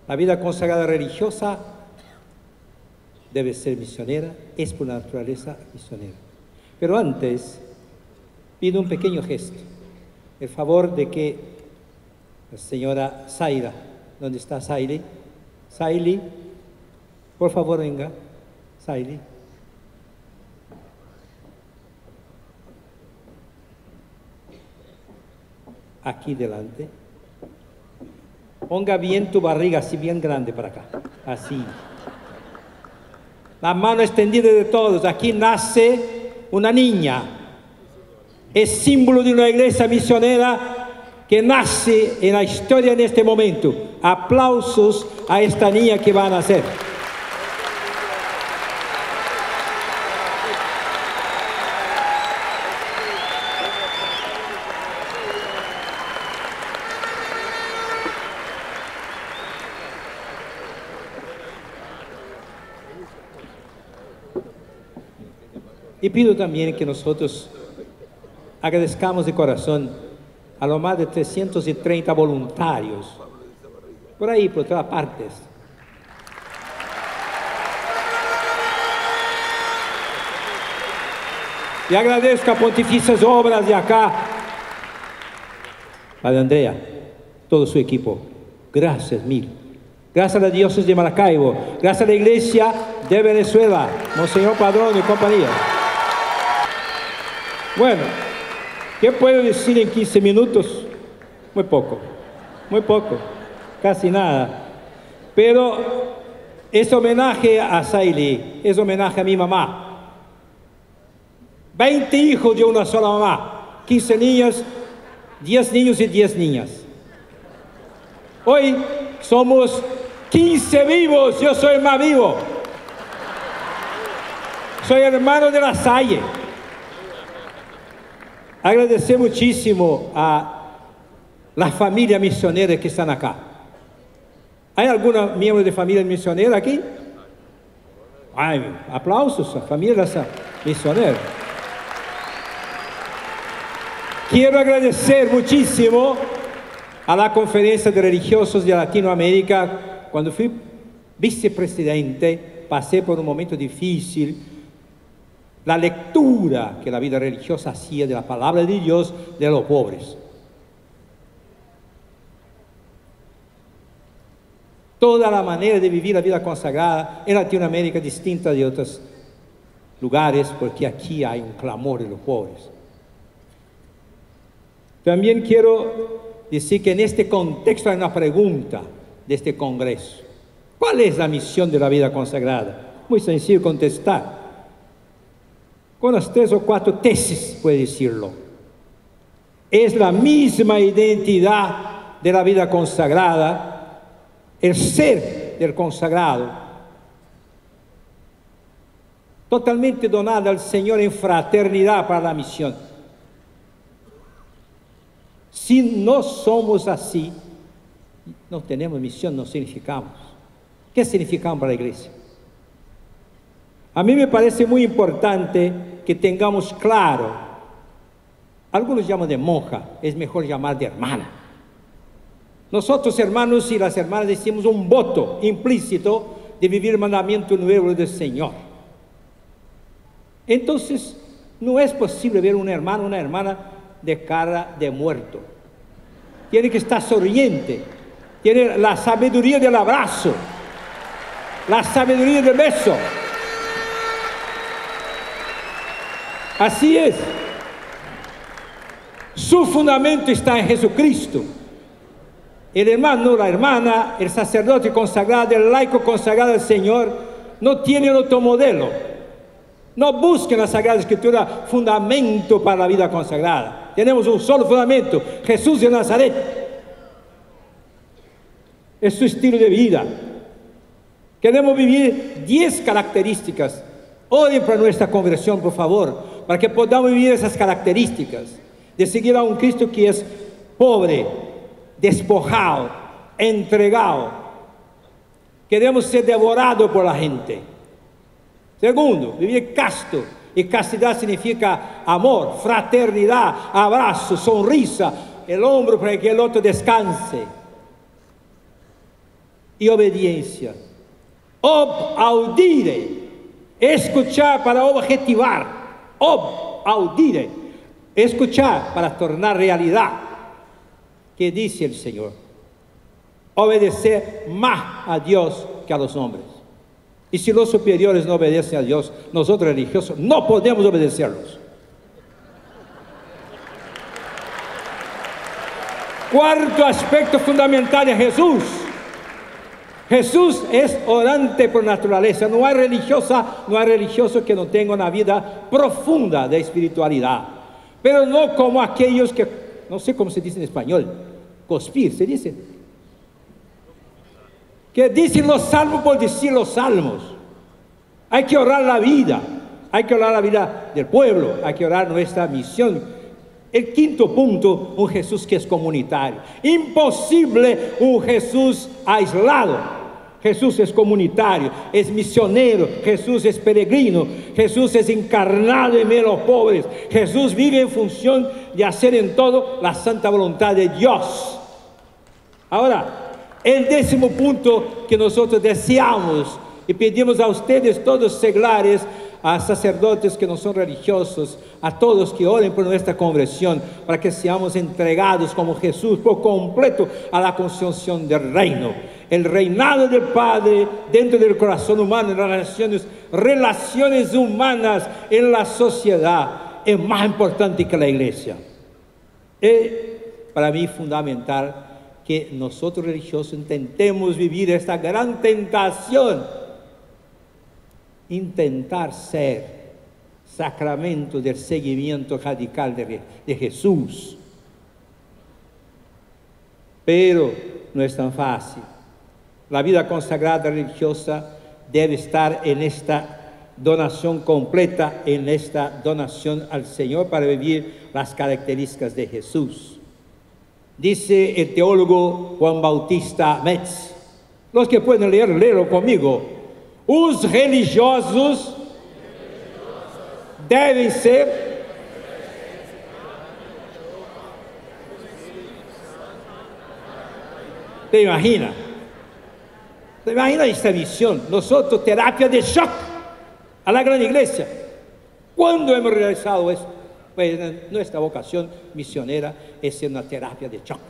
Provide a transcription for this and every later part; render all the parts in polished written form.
La vida consagrada religiosa debe ser misionera, es por naturaleza misionera. Pero antes, pido un pequeño gesto, el favor de que la señora Zaira, ¿dónde está Zaili? Zaili, por favor venga, Zaili. Aquí delante. Ponga bien tu barriga, así bien grande para acá, así. La mano extendida de todos. Aquí nace una niña. Es símbolo de una iglesia misionera que nace en la historia en este momento. Aplausos a esta niña que va a nacer. Y pido también que nosotros agradezcamos de corazón a los más de 330 voluntarios, por ahí, por todas partes. Y agradezco a Pontificias Obras de acá, Padre Andrea, todo su equipo. Gracias mil. Gracias a la diócesis de Maracaibo, gracias a la Iglesia de Venezuela, Monseñor Padrón y compañía. Bueno, ¿qué puedo decir en 15 minutos? Muy poco, casi nada. Pero es homenaje a Zaili, es homenaje a mi mamá. 20 hijos de una sola mamá, 15 niñas, 10 niños y 10 niñas. Hoy somos 15 vivos, yo soy el más vivo. Soy hermano de La Salle. Agradecer muchísimo a las familias misioneras que están acá. ¿Hay algún miembro de familia misionera aquí? Ay, aplausos a familias misioneras. Quiero agradecer muchísimo a la Conferencia de Religiosos de Latinoamérica. Cuando fui vicepresidente, pasé por un momento difícil. La lectura que la vida religiosa hacía de la palabra de Dios de los pobres. Toda la manera de vivir la vida consagrada en Latinoamérica es distinta de otros lugares, porque aquí hay un clamor de los pobres. También quiero decir que en este contexto hay una pregunta de este congreso. ¿Cuál es la misión de la vida consagrada? Muy sencillo contestar. Con las 3 o 4 tesis puede decirlo. Es la misma identidad de la vida consagrada, el ser del consagrado, totalmente donada al Señor en fraternidad para la misión. Si no somos así, no tenemos misión, no significamos. ¿Qué significamos para la iglesia? A mí me parece muy importante que tengamos claro, algunos llaman de monja, es mejor llamar de hermana. Nosotros, hermanos y las hermanas, decimos un voto implícito de vivir el mandamiento nuevo del Señor. Entonces, no es posible ver un hermano, una hermana de cara de muerto. Tiene que estar sonriente, tiene la sabiduría del abrazo, la sabiduría del beso. Así es. Su fundamento está en Jesucristo. El hermano, la hermana, el sacerdote consagrado, el laico consagrado al Señor, no tienen otro modelo. No busquen la Sagrada Escritura fundamento para la vida consagrada. Tenemos un solo fundamento, Jesús de Nazaret. Es su estilo de vida. Queremos vivir 10 características. Oren para nuestra conversión, por favor, para que podamos vivir esas características de seguir a un Cristo que es pobre, despojado, entregado. Queremos ser devorados por la gente. Segundo, vivir casto. Y castidad significa amor, fraternidad, abrazo, sonrisa, el hombro para que el otro descanse. y obediencia. Ob audire, escuchar para objetivar. Ob audire, escuchar para tornar realidad. ¿Qué dice el Señor? Obedecer más a Dios que a los hombres. Y si los superiores no obedecen a Dios, nosotros religiosos no podemos obedecerlos. Cuarto aspecto fundamental de Jesús. Jesús es orante por naturaleza. No hay religioso que no tenga una vida profunda de espiritualidad. Pero no como aquellos que, no sé cómo se dice en español, cospir, se dice. Que dicen los salmos por decir los salmos. Hay que orar la vida. Hay que orar la vida del pueblo. Hay que orar nuestra misión. El quinto punto, un Jesús que es comunitario. Imposible un Jesús aislado. Jesús es comunitario, es misionero, Jesús es peregrino, Jesús es encarnado en medio de los pobres. Jesús vive en función de hacer en todo la santa voluntad de Dios. Ahora, el décimo punto que nosotros deseamos y pedimos a ustedes todos seglares, a sacerdotes que no son religiosos, a todos que oren por nuestra conversión, para que seamos entregados como Jesús por completo a la construcción del reino. El reinado del Padre dentro del corazón humano, en las relaciones humanas, en la sociedad, es más importante que la iglesia. Es para mí fundamental que nosotros religiosos intentemos vivir esta gran tentación. Intentar ser sacramento del seguimiento radical de Jesús. Pero no es tan fácil. La vida consagrada religiosa debe estar en esta donación completa, en esta donación al Señor para vivir las características de Jesús. Dice el teólogo Juan Bautista Metz, los que pueden leer, léelo conmigo. Os religiosos devem ser ¿Te imaginas? ¿Te imaginas esta misión? Nosotros, terapia de shock a la gran iglesia. ¿Cuándo hemos realizado eso? Pues nuestra vocación misionera es ser una terapia de shock.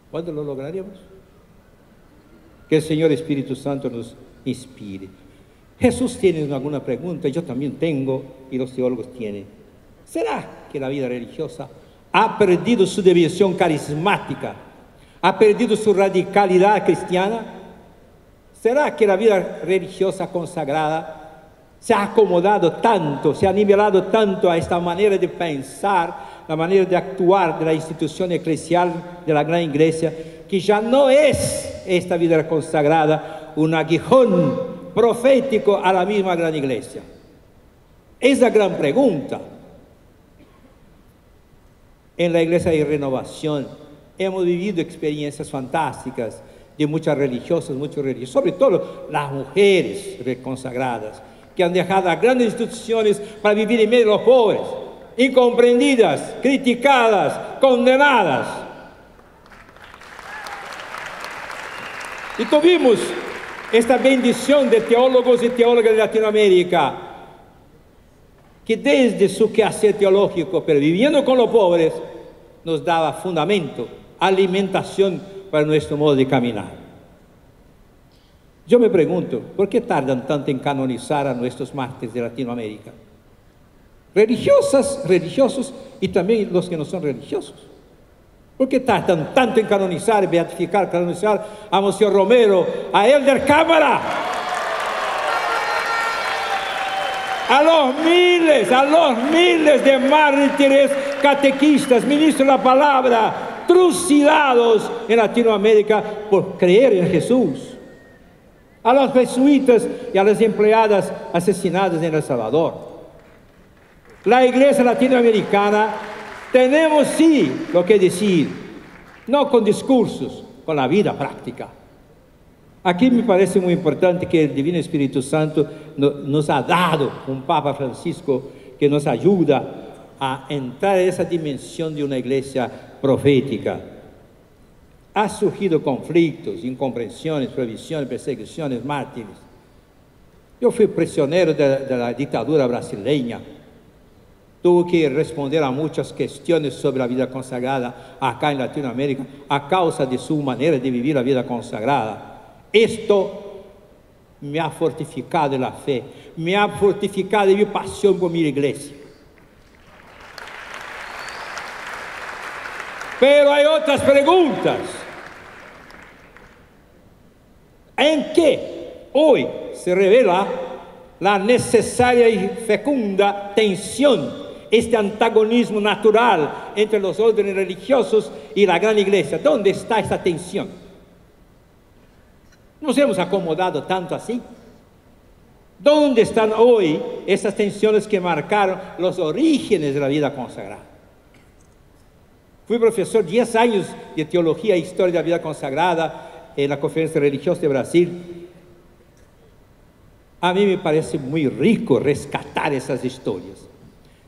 ¿Cuándo lo lograremos? Que el Señor Espíritu Santo nos inspire. Jesús tiene alguna pregunta, yo también tengo, y los teólogos tienen. ¿Será que la vida religiosa ha perdido su dimensión carismática? ¿Ha perdido su radicalidad cristiana? ¿Será que la vida religiosa consagrada se ha acomodado tanto, se ha nivelado tanto a esta manera de pensar, la manera de actuar de la institución eclesial de la gran iglesia, que ya no es esta vida consagrada un aguijón profético a la misma gran iglesia? Es la gran pregunta. En la iglesia de renovación hemos vivido experiencias fantásticas de muchas religiosas, muchos religiosos, sobre todo las mujeres consagradas, que han dejado las grandes instituciones para vivir en medio de los pobres, incomprendidas, criticadas, condenadas. Y tuvimos esta bendición de teólogos y teólogas de Latinoamérica, que desde su quehacer teológico, pero viviendo con los pobres, nos daba fundamento, alimentación para nuestro modo de caminar. Yo me pregunto, ¿por qué tardan tanto en canonizar a nuestros mártires de Latinoamérica? Religiosas, religiosos y también los que no son religiosos. ¿Por qué tardan tanto en canonizar, beatificar, canonizar a Monseñor Romero, a Elder Cámara? A los miles de mártires, catequistas, ministros de la palabra, trucidados en Latinoamérica por creer en Jesús. A los jesuitas y a las empleadas asesinadas en El Salvador. La iglesia latinoamericana tenemos sí lo que decir, no con discursos, con la vida práctica. Aquí me parece muy importante que el Divino Espíritu Santo nos ha dado un Papa Francisco que nos ayuda a entrar en esa dimensión de una iglesia profética. ha surgido conflictos, incomprensiones, prohibiciones, perseguiciones, mártires. Yo fui prisionero de la dictadura brasileña. Tuve que responder a muchas cuestiones sobre la vida consagrada acá en Latinoamérica a causa de su manera de vivir la vida consagrada. Esto me ha fortificado en la fe, me ha fortificado en mi pasión por mi iglesia. Pero hay otras preguntas. ¿En qué hoy se revela la necesaria y fecunda tensión, este antagonismo natural entre los órdenes religiosos y la gran iglesia? ¿Dónde está esta tensión? ¿Nos hemos acomodado tanto así? ¿Dónde están hoy esas tensiones que marcaron los orígenes de la vida consagrada? Fui profesor 10 años de Teología e Historia de la Vida Consagrada en la Conferencia Religiosa de Brasil. A mí me parece muy rico rescatar esas historias.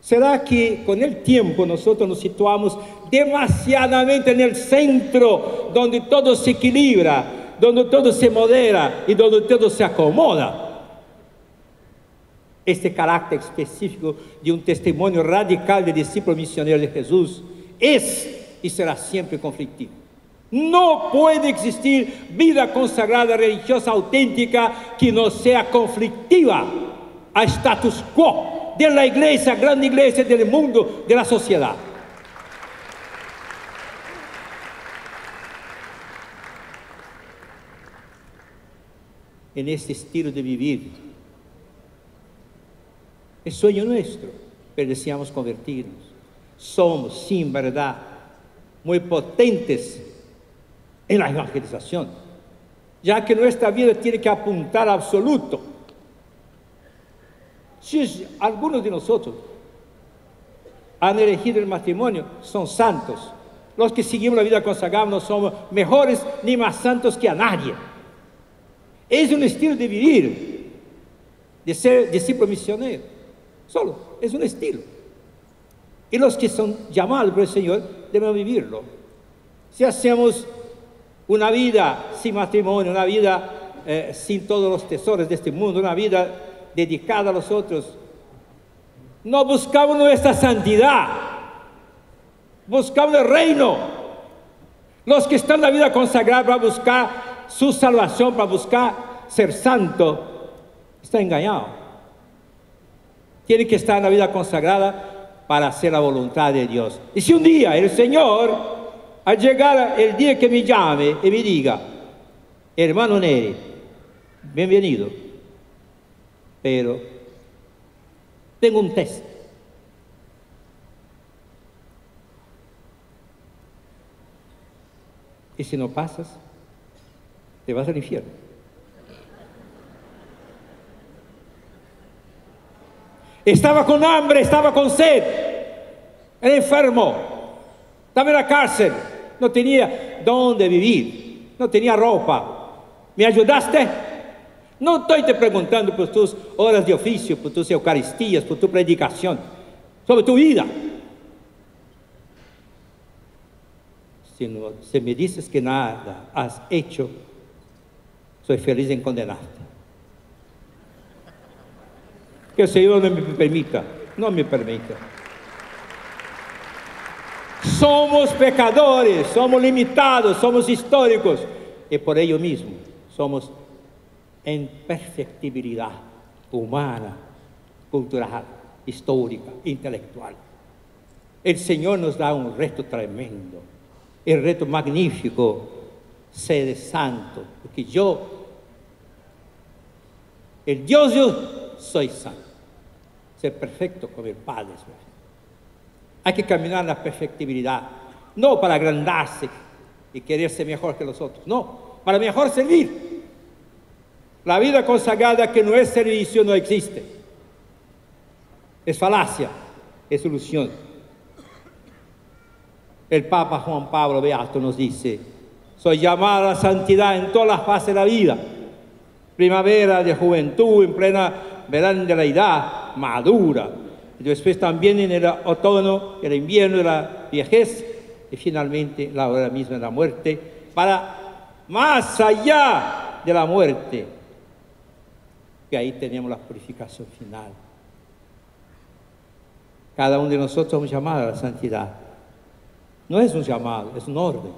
¿Será que con el tiempo nosotros nos situamos demasiadamente en el centro, donde todo se equilibra, donde todo se modera y donde todo se acomoda? Este carácter específico de un testimonio radical de discípulo misionero de Jesús es y será siempre conflictivo. No puede existir vida consagrada religiosa auténtica que no sea conflictiva al status quo de la iglesia, grande iglesia del mundo, de la sociedad. En este estilo de vivir, es sueño nuestro, pero deseamos convertirnos. Somos, sin verdad, muy potentes en la evangelización, ya que nuestra vida tiene que apuntar a absoluto. Si algunos de nosotros han elegido el matrimonio, son santos. Los que seguimos la vida consagrada no somos mejores ni más santos que a nadie. Es un estilo de vivir, de ser discípulo misionero. Solo, es un estilo. Y los que son llamados por el Señor deben vivirlo. Si hacemos una vida sin matrimonio, una vida sin todos los tesoros de este mundo, una vida dedicada a los otros, no buscamos nuestra santidad, buscamos el reino. Los que están en la vida consagrada para buscar su salvación, para buscar ser santo, está engañado. Tiene que estar en la vida consagrada para hacer la voluntad de Dios. Y si un día el Señor, al llegar el día que me llame y me diga, hermano Neri, bienvenido, pero tengo un test. Y si no pasas, te vas al infierno. Estaba con hambre, estaba con sed, era enfermo, estaba en la cárcel, no tenía dónde vivir, no tenía ropa. ¿Me ayudaste? No estoy te preguntando por tus horas de oficio, por tus eucaristías, por tu predicación, sobre tu vida. Si me dices que nada has hecho, soy feliz en condenarte. Que el Señor no me permita, no me permita. Somos pecadores, somos limitados, somos históricos y por ello mismo somos en perfectibilidad humana, cultural, histórica, intelectual. El Señor nos da un reto tremendo, el reto magnífico: sed santo, porque yo, el Dios yo, soy santo. Ser perfecto como el Padre. Hay que caminar en la perfectibilidad, no para agrandarse y querer ser mejor que los otros, no, para mejor servir. La vida consagrada que no es servicio no existe. Es falacia, es ilusión. El Papa Juan Pablo Beato nos dice: soy llamado a la santidad en todas las fases de la vida. Primavera de juventud, en plena verano de la edad madura, y después también en el otoño, el invierno de la viejez, y finalmente la hora misma de la muerte, para más allá de la muerte. Que ahí tenemos la purificación final. Cada uno de nosotros somos llamados a la santidad. No es un llamado, es un orden.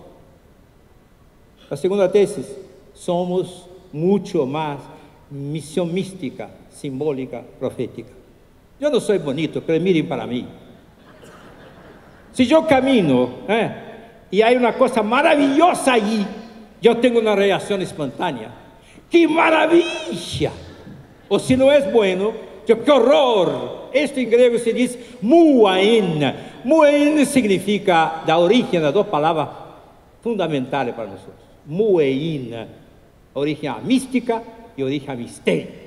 La segunda tesis, somos mucho más misión mística, simbólica, profética. Yo no soy bonito, pero miren para mí. Si yo camino y hay una cosa maravillosa allí, yo tengo una reacción espontánea. ¡Qué maravilla! O si no es bueno, yo, ¡qué horror! Esto en griego se dice muain. Muain significa, da origen a dos palabras fundamentales para nosotros. Muein, origen a mística y origen a misterio.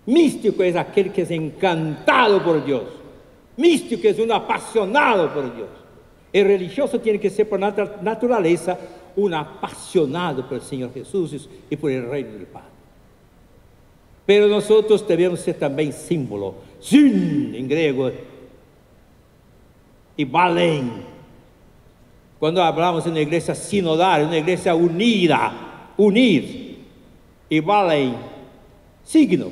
Místico es aquel que es encantado por Dios. Místico es un apasionado por Dios. El religioso tiene que ser por naturaleza un apasionado por el Señor Jesús y por el reino del Padre. Pero nosotros debemos ser también símbolo. Syn, en griego, y balen. Cuando hablamos de una iglesia sinodal, una iglesia unida, unir, y balen, signo.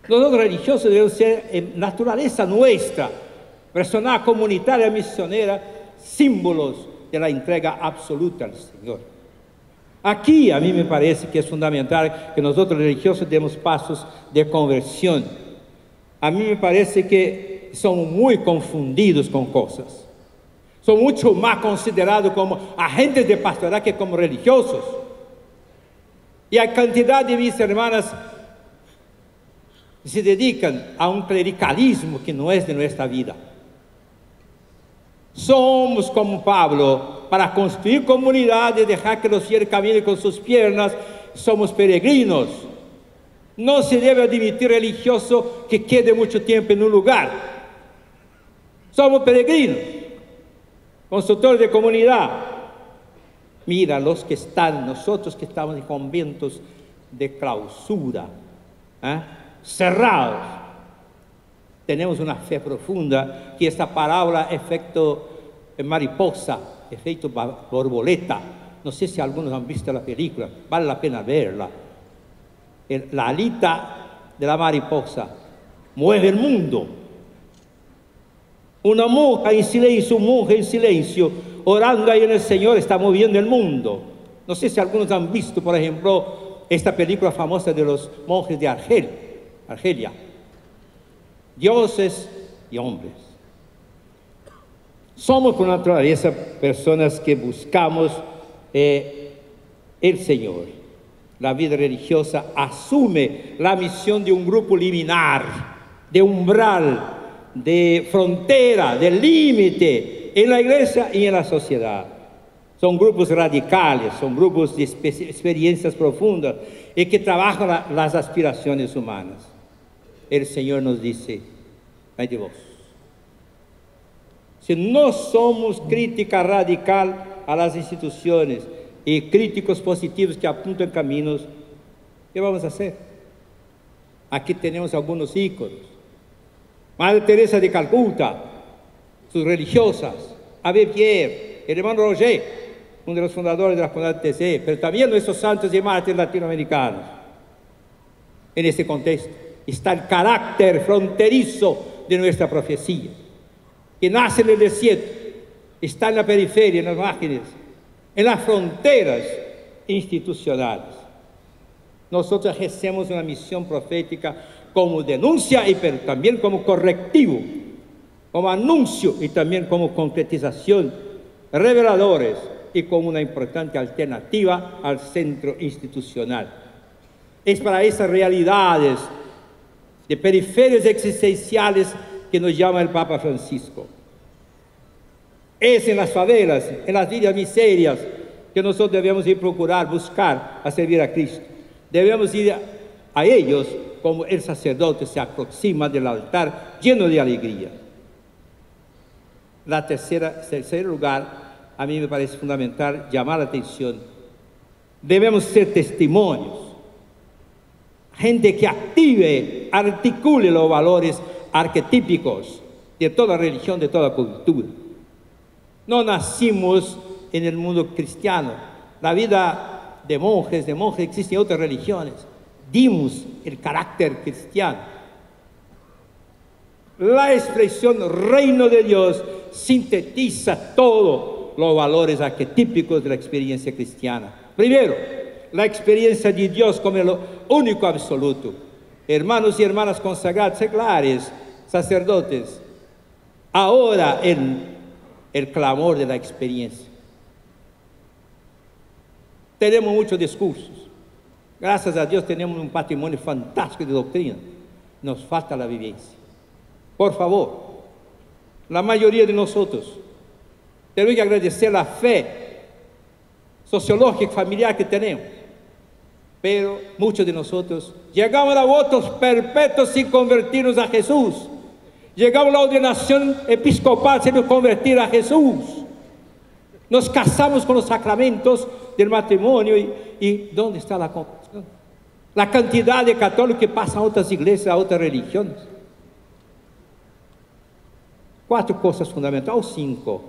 Nosotros religiosos debemos ser en naturaleza nuestra, personal, comunitaria, misionera, símbolos de la entrega absoluta al Señor. Aquí a mí me parece que es fundamental que nosotros religiosos demos pasos de conversión. A mí me parece que somos muy confundidos con cosas. Son mucho más considerados como agentes de pastoral que como religiosos. Y hay cantidad de mis hermanas que se dedican a un clericalismo que no es de nuestra vida. Somos como Pablo, para construir comunidad y dejar que los fieles caminen con sus piernas, somos peregrinos. No se debe admitir religioso que quede mucho tiempo en un lugar. Somos peregrinos, constructores de comunidad. Mira los que están, nosotros que estamos en conventos de clausura, cerrados. Tenemos una fe profunda que esta parábola, efecto mariposa, efecto borboleta. No sé si algunos han visto la película, vale la pena verla. La alita de la mariposa mueve el mundo. Una monja en silencio, un monje en silencio, orando ahí en el Señor, está moviendo el mundo. No sé si algunos han visto, por ejemplo, esta película famosa de los monjes de Argelia. Dioses y hombres. Somos por naturaleza personas que buscamos el Señor. La vida religiosa asume la misión de un grupo liminar, de umbral, de frontera, de límite en la iglesia y en la sociedad. Son grupos radicales, son grupos de experiencias profundas y que trabajan las aspiraciones humanas. El Señor nos dice, ay de vos, si no somos crítica radical a las instituciones y críticos positivos que apuntan caminos, ¿qué vamos a hacer? Aquí tenemos algunos íconos. Madre Teresa de Calcuta, sus religiosas, Ave Pierre, el hermano Roger, uno de los fundadores de la Comunidad TC, pero también nuestros santos y mártires latinoamericanos. En este contexto está el carácter fronterizo de nuestra profecía, que nace en el desierto, está en la periferia, en las márgenes, en las fronteras institucionales. Nosotros ejercemos una misión profética como denuncia, pero también como correctivo, como anuncio y también como concretización, reveladores y como una importante alternativa al centro institucional. Es para esas realidades de periferias existenciales que nos llama el Papa Francisco. Es en las favelas, en las villas miserias, que nosotros debemos ir a procurar, buscar a servir a Cristo. Debemos ir a ellos como el sacerdote se aproxima del altar lleno de alegría. Tercer lugar, a mí me parece fundamental llamar la atención. Debemos ser testimonios. Gente que active, articule los valores arquetípicos de toda religión, de toda cultura. No nacimos en el mundo cristiano. La vida de monjes existe en otras religiones. Dimos el carácter cristiano. La expresión reino de Dios sintetiza todos los valores arquetípicos de la experiencia cristiana. Primero, la experiencia de Dios como el único absoluto. Hermanos y hermanas consagrados, seglares, sacerdotes, ahora el clamor de la experiencia. Tenemos muchos discursos. Gracias a Dios tenemos un patrimonio fantástico de doctrina. Nos falta la vivencia. Por favor, la mayoría de nosotros tenemos que agradecer la fe sociológica y familiar que tenemos. Pero muchos de nosotros llegamos a votos perpetuos sin convertirnos a Jesús. Llegamos a la ordenación episcopal sin convertir a Jesús. Nos casamos con los sacramentos del matrimonio y ¿dónde está la conversión? La cantidad de católicos que pasan a otras iglesias, a otras religiones. 4 cosas fundamentales, 5.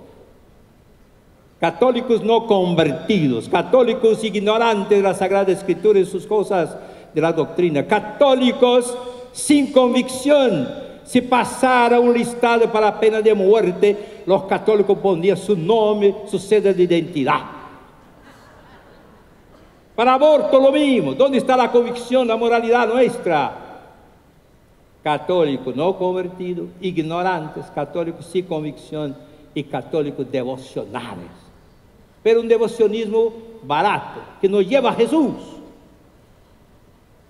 Católicos no convertidos, católicos ignorantes de la Sagrada Escritura y sus cosas de la doctrina, católicos sin convicción. Si pasara un listado para la pena de muerte, los católicos pondrían su nombre, su cédula de identidad. Para aborto lo mismo. ¿Dónde está la convicción, la moralidad nuestra? Católicos no convertidos, ignorantes, católicos sin convicción y católicos devocionales. Pero un devocionismo barato, que nos lleva a Jesús.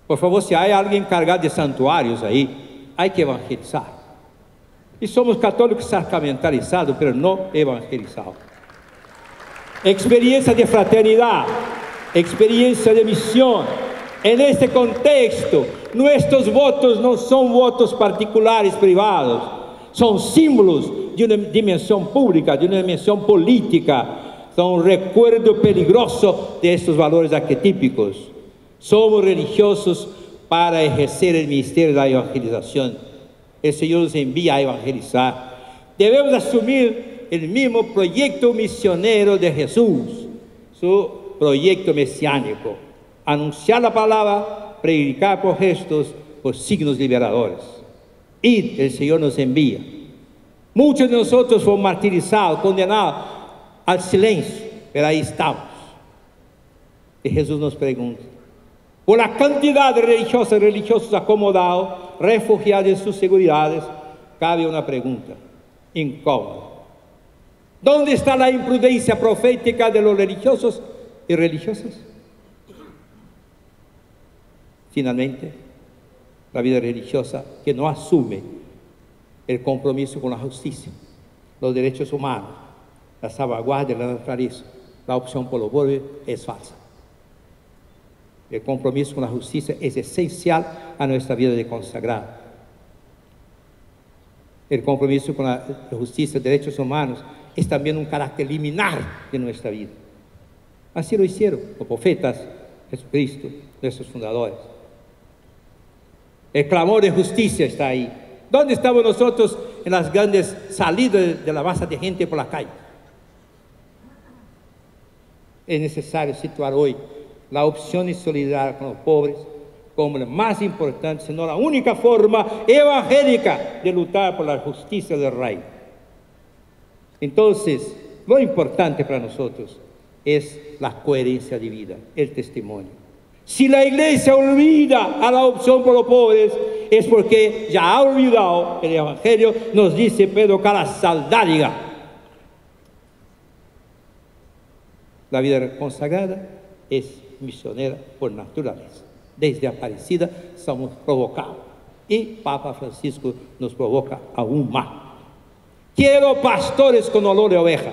Por favor, si hay alguien encargado de santuarios ahí, hay que evangelizar. Y somos católicos sacramentalizados, pero no evangelizados. Experiencia de fraternidad, experiencia de misión. En este contexto, nuestros votos no son votos particulares privados, son símbolos de una dimensión pública, de una dimensión política. Son un recuerdo peligroso de estos valores arquetípicos. Somos religiosos para ejercer el ministerio de la evangelización. El Señor nos envía a evangelizar. Debemos asumir el mismo proyecto misionero de Jesús, su proyecto mesiánico. Anunciar la palabra, predicar por gestos, por signos liberadores. Y el Señor nos envía. Muchos de nosotros fueron martirizados, condenados al silencio, pero ahí estamos. Y Jesús nos pregunta, por la cantidad de religiosos acomodados, refugiados en sus seguridades, cabe una pregunta incómoda. ¿Dónde está la imprudencia profética de los religiosos y religiosas? Finalmente, la vida religiosa que no asume el compromiso con la justicia, los derechos humanos, la salvaguardia de la naturaleza, la opción por lo bueno es falsa. El compromiso con la justicia es esencial a nuestra vida de consagrado. El compromiso con la justicia, derechos humanos, es también un carácter liminar de nuestra vida. Así lo hicieron los profetas, Jesucristo, nuestros fundadores. El clamor de justicia está ahí. ¿Dónde estamos nosotros en las grandes salidas de la masa de gente por la calle? Es necesario situar hoy la opción de solidaridad con los pobres como la más importante, sino la única forma evangélica de luchar por la justicia del reino. Entonces, lo importante para nosotros es la coherencia de vida, el testimonio. Si la iglesia olvida a la opción por los pobres, es porque ya ha olvidado el evangelio, nos dice Pedro Calasaldáliga. La vida consagrada es misionera por naturaleza. Desde Aparecida somos provocados. Y Papa Francisco nos provoca aún más. Quiero pastores con olor de oveja.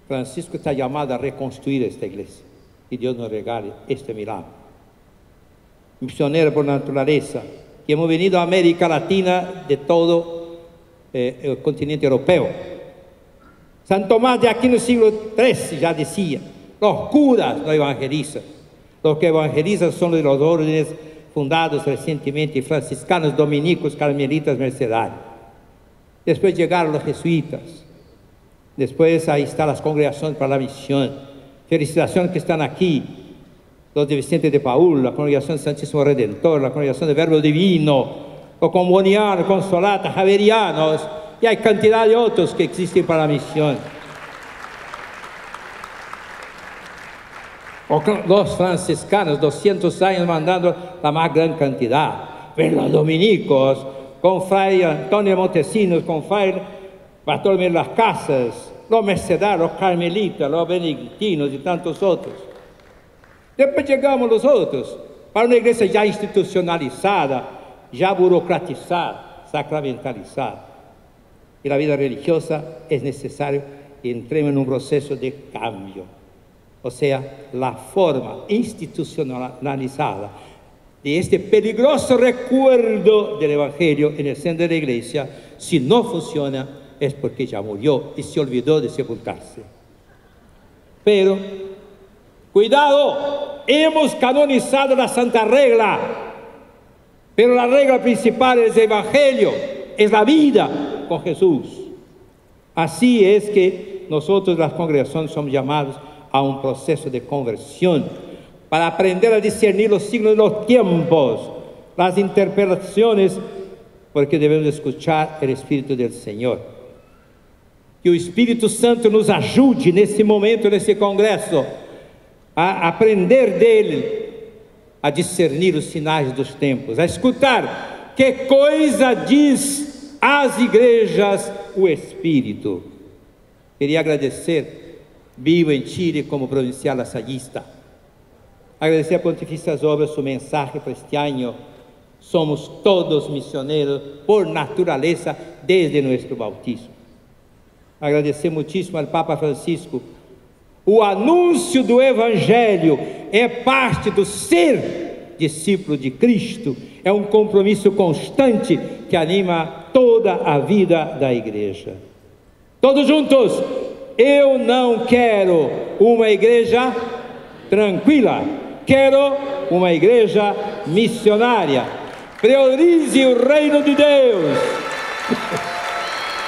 Francisco está llamado a reconstruir esta iglesia. Y Dios nos regale este milagro. Misionera por naturaleza, que hemos venido a América Latina de todo el continente europeo. San Tomás de Aquino en el siglo XIII ya decía, los curas no evangelizan. Los que evangelizan son de los órdenes fundados recientemente, franciscanos, dominicos, carmelitas, mercedarios. Después llegaron los jesuitas. Después ahí están las congregaciones para la misión. Felicitaciones que están aquí. Los de Vicente de Paúl, la congregación de Santísimo Redentor, la congregación de Verbo Divino, o Comboniano, Consolata, Javerianos, y hay cantidad de otros que existen para la misión. O los franciscanos, 200 años mandando la más gran cantidad. Pero los dominicos, con Fray Antonio Montesinos, con Fray Bartolomé de las Casas, los mercedarios, los carmelitas, los benedictinos y tantos otros. Después llegamos los otros, para una iglesia ya institucionalizada, ya burocratizada, sacramentalizada. Y la vida religiosa es necesario que entremos en un proceso de cambio. O sea, la forma institucionalizada de este peligroso recuerdo del Evangelio en el centro de la iglesia, si no funciona, es porque ya murió y se olvidó de sepultarse. Pero, cuidado, hemos canonizado la Santa Regla, pero la regla principal es el Evangelio, es la vida con Jesús. Así es que nosotros, las congregaciones, somos llamados a un proceso de conversión para aprender a discernir los signos de los tiempos, las interpretaciones, porque debemos escuchar el Espíritu del Señor. Que o Espírito Santo nos ajude nesse momento, nesse congresso, a aprender dele, a discernir os sinais dos tempos, a escutar que coisa diz às igrejas o Espírito. Queria agradecer, vivo em Chile como provincial lasallista, agradecer a Pontifícia Obras su mensaje para este año. Somos todos misioneros por naturaleza desde nuestro bautismo. Agradecer muitíssimo ao Papa Francisco. O anúncio do Evangelho é parte do ser discípulo de Cristo, é um compromisso constante que anima toda a vida da igreja. Todos juntos, eu não quero uma igreja tranquila, quero uma igreja missionária. Priorize o reino de Deus.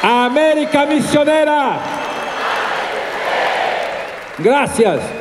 A América missioneira. Gracias.